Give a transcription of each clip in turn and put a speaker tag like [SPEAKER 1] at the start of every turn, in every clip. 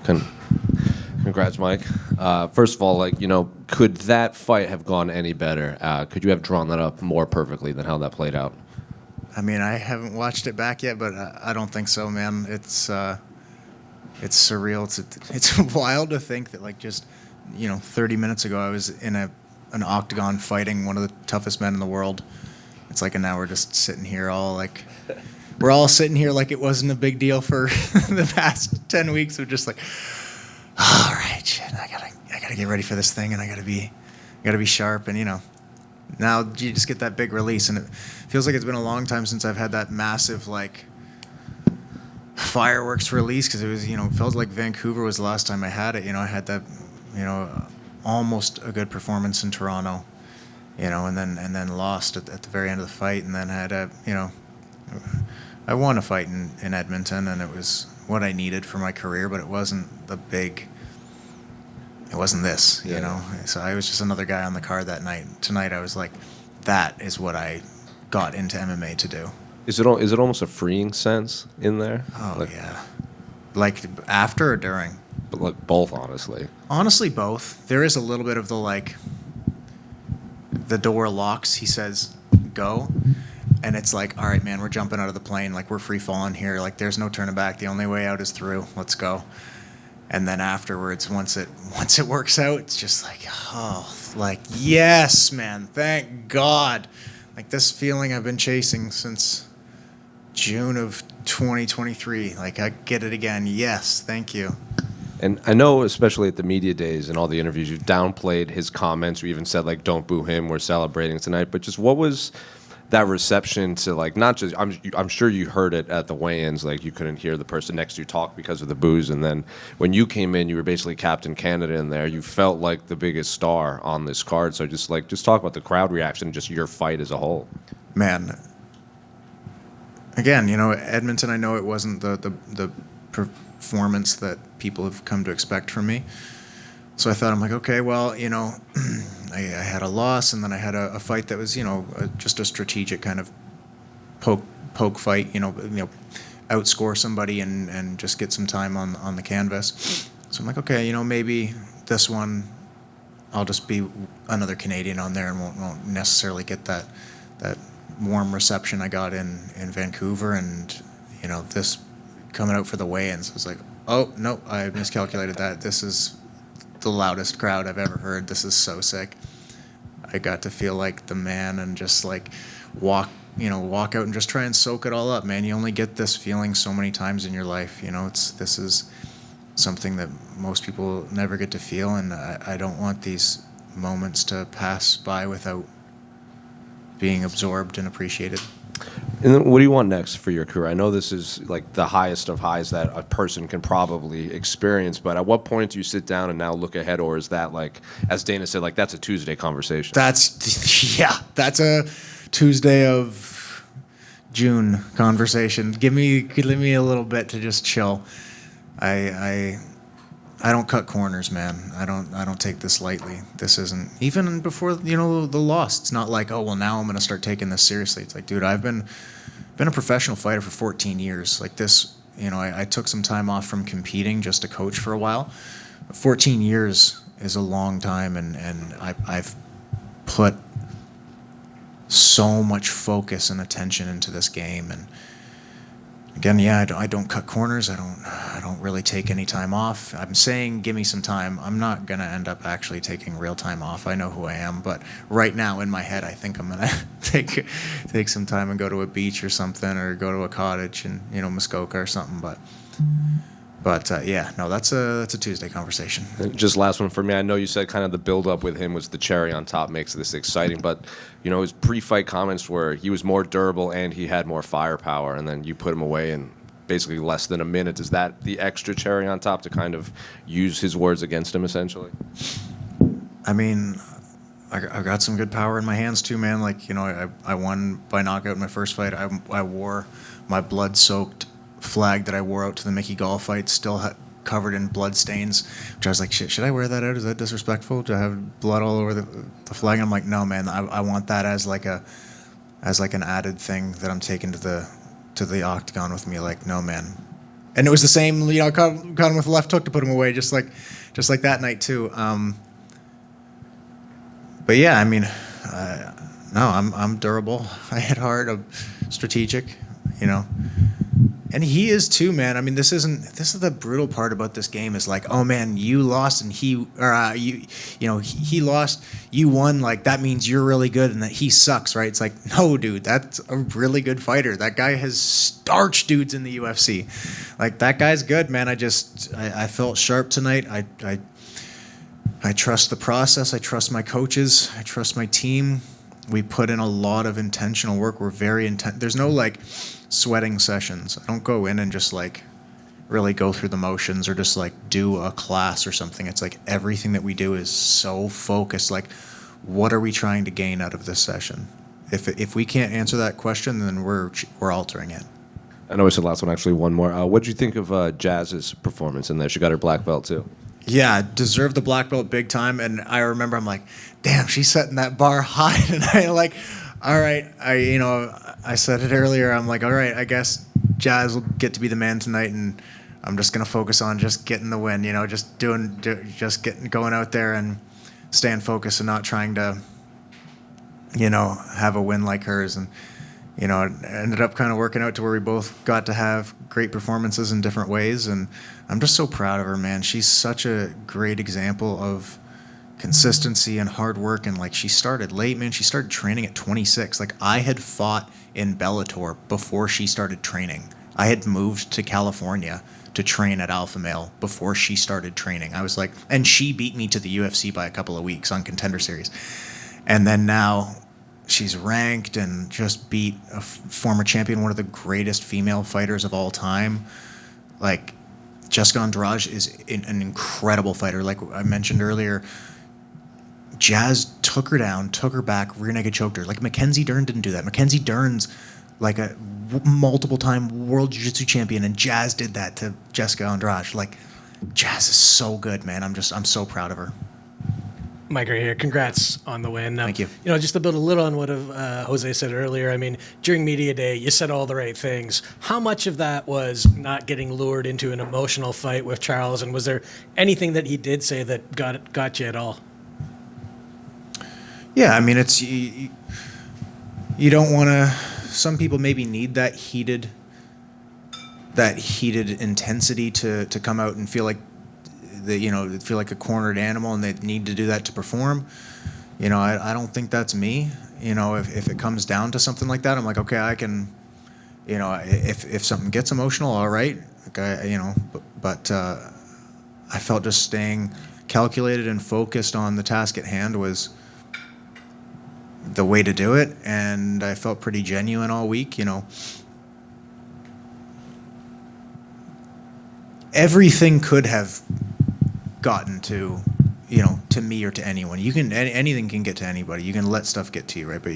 [SPEAKER 1] Con- Congrats, Mike. First of all, like, could that fight have gone any better? Could you have drawn that up more perfectly than how that played out?
[SPEAKER 2] I mean, I haven't watched it back yet, but I don't think so, man. It's surreal. It's wild to think that like just 30 minutes ago I was in an octagon fighting one of the toughest men in the world. It's like, and now we're just sitting here all like we're all sitting here like it wasn't a big deal for the past 10 weeks of just like, all right, shit, I gotta get ready for this thing, and I gotta be sharp, and now you just get that big release, and it feels like it's been a long time since I've had that massive like fireworks release, because it was it felt like Vancouver was the last time I had it. I had that almost a good performance in Toronto, and then lost at the very end of the fight, and then had I won a fight in Edmonton, and it was what I needed for my career, but it wasn't it wasn't this, So I was just another guy on the card that night. Tonight I was like, that is what I got into MMA to do.
[SPEAKER 1] Is it almost a freeing sense in there?
[SPEAKER 2] Oh, yeah. Like after or during?
[SPEAKER 1] But like both, honestly.
[SPEAKER 2] Honestly, both. There is a little bit of the like, the door locks, he says, go. And it's like, all right, man, we're jumping out of the plane. Like, we're free falling here. Like, there's no turning back. The only way out is through. Let's go. And then afterwards, once it works out, it's just like, oh, like, yes, man, thank God. Like, this feeling I've been chasing since June of 2023. Like, I get it again. Yes, thank you.
[SPEAKER 1] And I know, especially at the media days and all the interviews, you've downplayed his comments. You even said, like, don't boo him. We're celebrating tonight. But just what was that reception to, like, not just, I'm sure you heard it at the weigh-ins, like you couldn't hear the person next to you talk because of the boos, and then when you came in, you were basically Captain Canada in there. You felt like the biggest star on this card. So just talk about the crowd reaction, just your fight as a whole.
[SPEAKER 2] Man, again, Edmonton, I know it wasn't the performance that people have come to expect from me. So I thought, I'm like, okay, well, I had a loss, and then I had a fight that was, just a strategic kind of poke fight, outscore somebody and just get some time on the canvas. So I'm like, okay, maybe this one, I'll just be another Canadian on there and won't necessarily get that warm reception I got in Vancouver, and this coming out for the weigh-ins, I was like, oh no, I miscalculated that. This is the loudest crowd I've ever heard. This is so sick. I got to feel like the man and just like walk out and just try and soak it all up, man. You only get this feeling so many times in your life. This is something that most people never get to feel, and I don't want these moments to pass by without being absorbed and appreciated.
[SPEAKER 1] And then what do you want next for your career? I know this is like the highest of highs that a person can probably experience, but at what point do you sit down and now look ahead, or is that, like, as Dana said, like, that's a Tuesday conversation?
[SPEAKER 2] That's a Tuesday of June conversation. Give me a little bit to just chill. I don't cut corners, man. I don't take this lightly. This isn't, even before the loss, it's not like, oh well, now I'm gonna start taking this seriously. It's like, dude, I've been a professional fighter for 14 years. Like this, I took some time off from competing just to coach for a while. 14 years is a long time, and I've put so much focus and attention into this game. And again, yeah, I don't cut corners. I don't really take any time off. I'm saying give me some time. I'm not gonna end up actually taking real time off. I know who I am, but right now in my head, I think I'm gonna take some time and go to a beach or something, or go to a cottage in Muskoka or something. But yeah, no, that's a Tuesday conversation.
[SPEAKER 1] Just last one for me. I know you said kind of the build-up with him was the cherry on top makes this exciting, but his pre-fight comments were he was more durable and he had more firepower, and then you put him away in basically less than a minute. Is that the extra cherry on top to kind of use his words against him, essentially?
[SPEAKER 2] I mean, I got some good power in my hands too, man. Like, I won by knockout in my first fight. I wore my blood-soaked flag that I wore out to the Mickey Gall fight, still covered in blood stains, which I was like, shit, should I wear that out? Is that disrespectful to have blood all over the flag? And I'm like, no, man, I want that as like an added thing that I'm taking to the octagon with me. Like, no, man, And it was the same, you know, I caught him with a left hook to put him away, just like that night too. But yeah, I mean, no, I'm durable. I hit hard. I'm strategic, you know. And he is too, man. I mean, this is the brutal part about this game is like, oh man, you lost and he lost, you won, like that means you're really good and that he sucks, right? It's like, no, dude, that's a really good fighter. That guy has starched dudes in the UFC. Like that guy's good, man. I felt sharp tonight. I trust the process. I trust my coaches. I trust my team. We put in a lot of intentional work. We're very intent. There's no like sweating sessions. I don't go in and just like really go through the motions or just like do a class or something. It's like everything that we do is so focused. Like, what are we trying to gain out of this session? If we can't answer that question, then we're altering it.
[SPEAKER 1] I know it's the last one. Actually, one more. What did you think of Jazz's performance in there? She got her black belt too.
[SPEAKER 2] Yeah, deserved the black belt big time. And I remember I'm like, damn, she's setting that bar high. And I like, all right, I said it earlier. I'm like, all right, I guess Jazz will get to be the man tonight, and I'm just gonna focus on just getting the win. You know, just going out there and staying focused and not trying to, you know, have a win like hers. And you know, it ended up kind of working out to where we both got to have great performances in different ways. And I'm just so proud of her, man. She's such a great example of consistency and hard work. And like, she started late, man. She started training at 26. Like, I had fought in Bellator before she started training. I had moved to California to train at Alpha Male before she started training. I was like, and she beat me to the UFC by a couple of weeks on Contender Series. And then now she's ranked and just beat a former champion, one of the greatest female fighters of all time. Like, Jessica Andrade is an incredible fighter. Like I mentioned earlier, Jazz took her down, took her back, rear naked choked her. Like, Mackenzie Dern didn't do that. Mackenzie Dern's like a multiple-time world jiu-jitsu champion, and Jazz did that to Jessica Andrade. Like, Jazz is so good, man. I'm so proud of her.
[SPEAKER 3] Mike right here. Congrats on the win.
[SPEAKER 2] Thank you.
[SPEAKER 3] You know, just to build a little on what Jose said earlier, I mean, during media day, you said all the right things. How much of that was not getting lured into an emotional fight with Charles, and was there anything that he did say that got you at all?
[SPEAKER 2] Yeah, I mean, it's you don't want to. Some people maybe need that heated intensity to come out and feel like feel like a cornered animal, and they need to do that to perform. You know, I don't think that's me. You know, if it comes down to something like that, I'm like, okay, I can, you know, if something gets emotional, all right, okay, you know, but I felt just staying calculated and focused on the task at hand was the way to do it, and I felt pretty genuine all week, you know. Everything could have gotten to, you know, to me or to anyone. Anything can get to anybody. You can let stuff get to you, right? But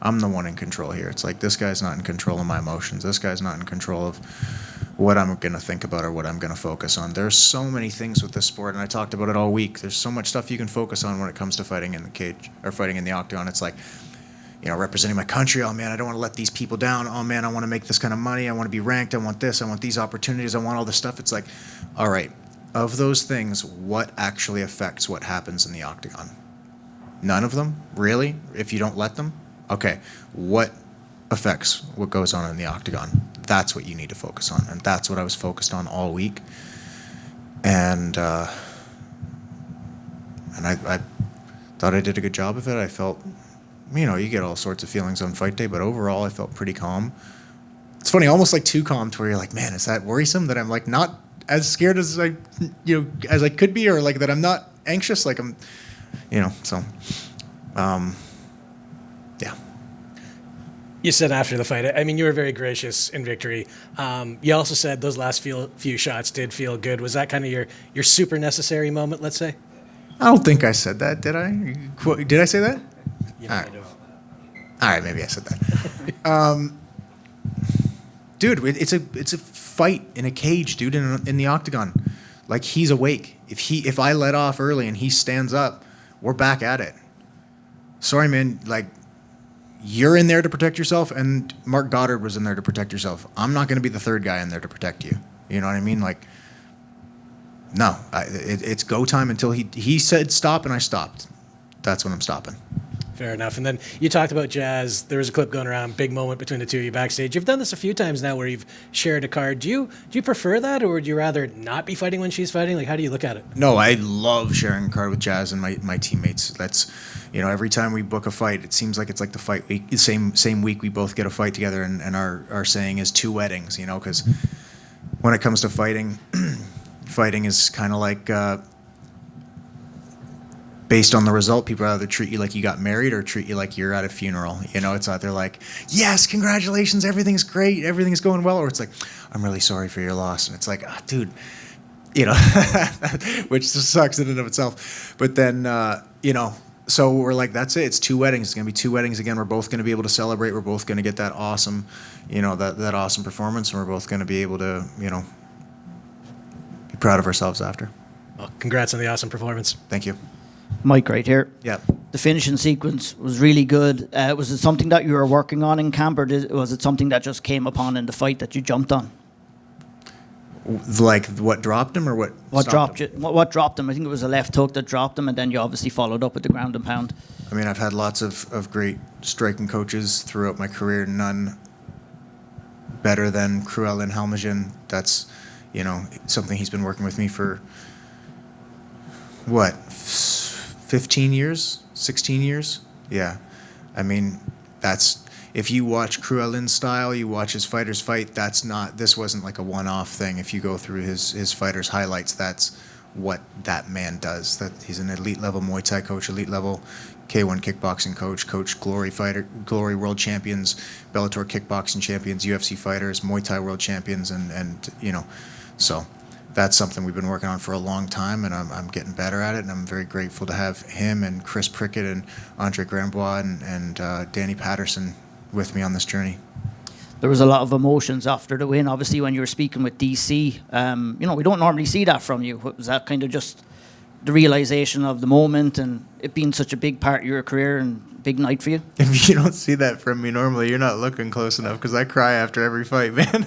[SPEAKER 2] I'm the one in control here. It's like, this guy's not in control of my emotions. This guy's not in control of what I'm going to think about or what I'm going to focus on. There's so many things with this sport, and I talked about it all week. There's so much stuff you can focus on when it comes to fighting in the cage or fighting in the octagon. It's like, you know, representing my country. Oh man, I don't want to let these people down. Oh man, I want to make this kind of money. I want to be ranked. I want this. I want these opportunities. I want all this stuff. It's like, all right, of those things, what actually affects what happens in the octagon? None of them, really? If you don't let them? Okay, what affects what goes on in the octagon? That's what you need to focus on, and that's what I was focused on all week. And I thought I did a good job of it. I felt, you know, you get all sorts of feelings on fight day, but overall I felt pretty calm. It's funny, almost like too calm to where you're like, man, is that worrisome that I'm like not as scared as I could be, or like that I'm not anxious, like I'm, you know, so, yeah.
[SPEAKER 3] You said after the fight, I mean, you were very gracious in victory. You also said those last few shots did feel good. Was that kind of your super necessary moment, let's say?
[SPEAKER 2] I don't think I said that, did I? Did I say that?
[SPEAKER 3] You know,
[SPEAKER 2] All right, maybe I said that. Dude, it's a fight in a cage, dude, in the octagon. Like, he's awake. If I let off early and he stands up, we're back at it. Sorry, man. Like, you're in there to protect yourself, and Mark Goddard was in there to protect yourself. I'm not going to be the third guy in there to protect you. You know what I mean? Like, no, it's go time until he said stop and I stopped. That's when I'm stopping.
[SPEAKER 3] Fair enough. And then you talked about Jazz. There was a clip going around, big moment between the two of you backstage. You've done this a few times now where you've shared a card. Do you prefer that, or would you rather not be fighting when she's fighting? Like, how do you look at it?
[SPEAKER 2] No, I love sharing a card with Jazz and my teammates. That's, every time we book a fight, it seems like it's like the fight week, same week we both get a fight together, and our saying is 2 weddings, because when it comes to fighting, fighting is kind of like, based on the result, people either treat you like you got married or treat you like you're at a funeral. It's either like, yes, congratulations, everything's great, everything's going well, or it's like, I'm really sorry for your loss. And it's like, oh, dude, which just sucks in and of itself. But then, so we're like, that's it. It's 2 weddings. It's going to be 2 weddings again. We're both going to be able to celebrate. We're both going to get that awesome, that awesome performance. And we're both going to be able to, be proud of ourselves after.
[SPEAKER 3] Well, congrats on the awesome performance.
[SPEAKER 2] Thank you.
[SPEAKER 4] Mike right here.
[SPEAKER 2] Yeah.
[SPEAKER 4] The finishing sequence was really good. Was it something that you were working on in camp, or was it something that just came upon in the fight that you jumped on?
[SPEAKER 2] Like what dropped him or what?
[SPEAKER 4] What dropped you? What dropped him? I think it was a left hook that dropped him, and then you obviously followed up with the ground and pound.
[SPEAKER 2] I mean, I've had lots of great striking coaches throughout my career. None better than Cruel Halmajian. That's, something he's been working with me for, what, 15 years? 16 years? Yeah. I mean, that's, if you watch Cruelin's style, you watch his fighters fight, this wasn't like a one-off thing. If you go through his fighters' highlights, that's what that man does. That he's an elite level Muay Thai coach, elite level K1 kickboxing coach, coached Glory world champions, Bellator kickboxing champions, UFC fighters, Muay Thai world champions, and so that's something we've been working on for a long time, and I'm getting better at it, and I'm very grateful to have him and Chris Prickett and Andre Grambois and Danny Patterson with me on this journey.
[SPEAKER 4] There was a lot of emotions after the win. Obviously, when you were speaking with DC, we don't normally see that from you. Was that kind of just the realization of the moment and it being such a big part of your career and big night for you?
[SPEAKER 2] If you don't see that from me normally, you're not looking close enough, because I cry after every fight, man.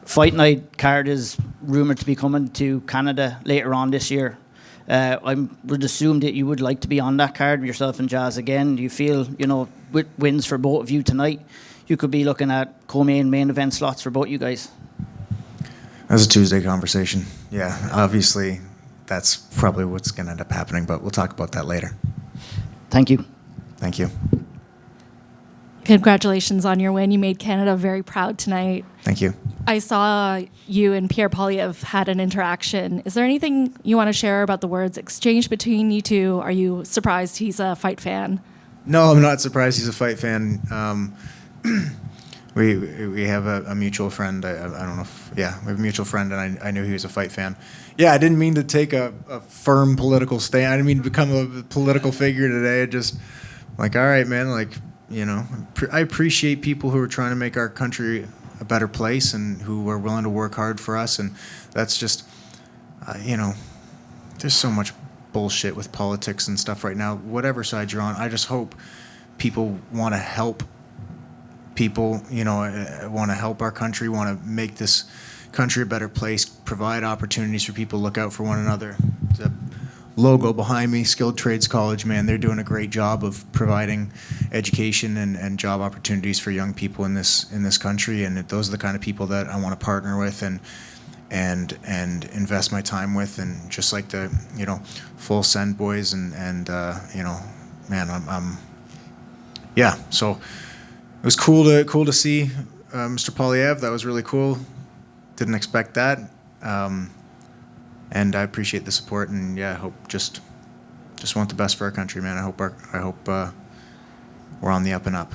[SPEAKER 4] Fight night card is rumoured to be coming to Canada later on this year. I would assume that you would like to be on that card, yourself and Jazz again. Do you feel, with wins for both of you tonight, you could be looking at co-main, main event slots for both you guys?
[SPEAKER 2] That's a Tuesday conversation. Yeah, obviously that's probably what's going to end up happening, but we'll talk about that later.
[SPEAKER 4] Thank you.
[SPEAKER 2] Thank you.
[SPEAKER 5] Congratulations on your win. You made Canada very proud tonight.
[SPEAKER 2] Thank you.
[SPEAKER 5] I saw you and Pierre Poilievre had an interaction. Is there anything you want to share about the words exchanged between you two? Are you surprised he's a fight fan?
[SPEAKER 2] No, I'm not surprised he's a fight fan. We have a mutual friend. I don't know if, we have a mutual friend, and I knew he was a fight fan. Yeah, I didn't mean to take a firm political stand. I didn't mean to become a political figure today. I just, like, all right, man, like, I appreciate people who are trying to make our country a better place and who are willing to work hard for us. And that's just, there's so much bullshit with politics and stuff right now. Whatever side you're on, I just hope people want to help people, want to help our country, want to make this country a better place, provide opportunities for people, look out for one another. The logo behind me, Skilled Trades College, man, they're doing a great job of providing education and job opportunities for young people in this country, and those are the kind of people that I want to partner with and invest my time with, and just like the Full Send boys and man, I'm yeah. So it was cool to see Mr. Poilievre. That was really cool. Didn't expect that. And I appreciate the support, and I hope just want the best for our country, man. I hope we're on the up and up.